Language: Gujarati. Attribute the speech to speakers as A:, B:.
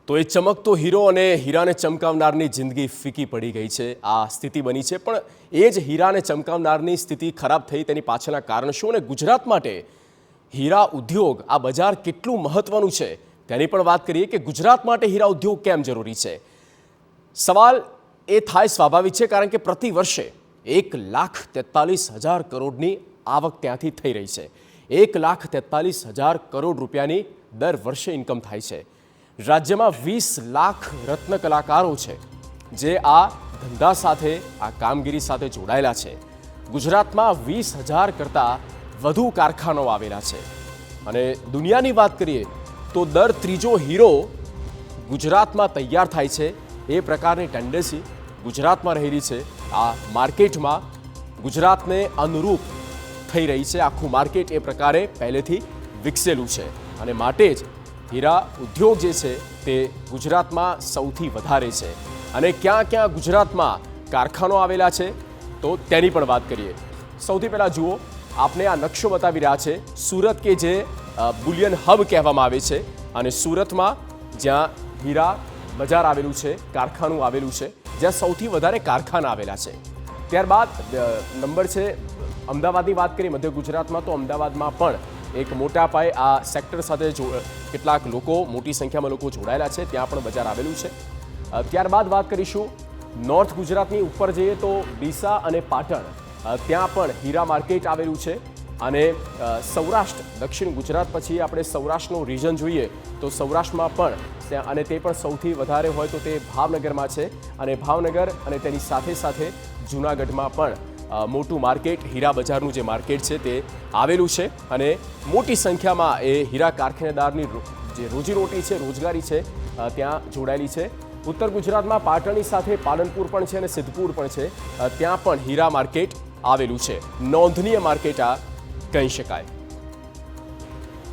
A: તો એ ચમકતો હીરો અને હીરાને ચમકાવનારની જિંદગી ફીકી પડી ગઈ છે। આ સ્થિતિ બની છે, પણ એ જ હીરાને ચમકાવનારની સ્થિતિ ખરાબ થઈ તેની પાછળના કારણ શું અને ગુજરાત માટે હીરા ઉદ્યોગ આ બજાર કેટલું મહત્વનું છે તેની પણ વાત કરીએ કે ગુજરાત માટે હીરા ઉદ્યોગ કેમ જરૂરી છે। સવાલ એ થાય સ્વાભાવિક છે, કારણ કે પ્રતિ વર્ષે 1,43,000 કરોડની આવક ત્યાંથી થઈ રહી છે। 1,43,000 કરોડ રૂપિયાની દર વર્ષે ઇન્કમ થાય છે। રાજ્યમાં 20 લાખ રત્ન કલાકારો છે જે આ ધંધા સાથે, આ કામગીરી સાથે જોડાયેલા છે। ગુજરાતમાં 20,000 કરતાં વધુ કારખાનાઓ આવેલા છે અને દુનિયાની વાત કરીએ તો દર ત્રીજો હીરો ગુજરાતમાં તૈયાર થાય છે। એ પ્રકારની ટેન્ડન્સી ગુજરાતમાં રહેલી છે। આ માર્કેટમાં ગુજરાતને અનુરૂપ થઈ રહી છે। આખું માર્કેટ એ પ્રકારે પહેલેથી વિકસેલું છે અને માટે જ હીરા ઉદ્યોગ જે છે તે ગુજરાતમાં સૌથી વધારે છે। અને ક્યાં ક્યાં ગુજરાતમાં કારખાનો આવેલા છે તો તેની પણ વાત કરીએ। સૌથી પહેલાં જુઓ, આપને આ નકશો બતાવી રહ્યા છે સુરત, કે જે બુલિયન હબ કહેવામાં આવે છે, અને સુરતમાં જ્યાં હીરા બજાર આવેલું છે, કારખાનું આવેલું છે, જ્યાં સૌથી વધારે કારખાના આવેલા છે। ત્યારબાદ નંબર છે અમદાવાદની વાત કરીએ મધ્ય ગુજરાતમાં, તો અમદાવાદમાં પણ એક મોટા પાયે આ સેક્ટર સાથે કેટલાક લોકો, મોટી સંખ્યામાં લોકો જોડાયેલા છે, ત્યાં પણ બજાર આવેલું છે। ત્યારબાદ વાત કરીશું નોર્થ ગુજરાતની ઉપર જઈએ તો ડીસા અને પાટણ, ત્યાં પણ હીરા માર્કેટ આવેલું છે। અને સૌરાષ્ટ્ર, દક્ષિણ ગુજરાત પછી આપણે સૌરાષ્ટ્રનું રીજન જોઈએ તો સૌરાષ્ટ્રમાં પણ, અને તે પણ સૌથી વધારે હોય તો તે ભાવનગરમાં છે, અને ભાવનગર અને તેની સાથે સાથે જૂનાગઢમાં પણ મોટું માર્કેટ, હીરા બજારનું જે માર્કેટ છે તે આવેલું છે અને મોટી સંખ્યામાં એ હીરા કારખાનેદારની જે રોજીરોટી છે, રોજગારી છે, ત્યાં જોડાયેલી છે। ઉત્તર ગુજરાતમાં પાટણની સાથે પાલનપુર પણ છે અને સિદ્ધપુર પણ છે, ત્યાં પણ હીરા માર્કેટ આવેલું છે। નોંધનીય માર્કેટ આ કહી શકાય।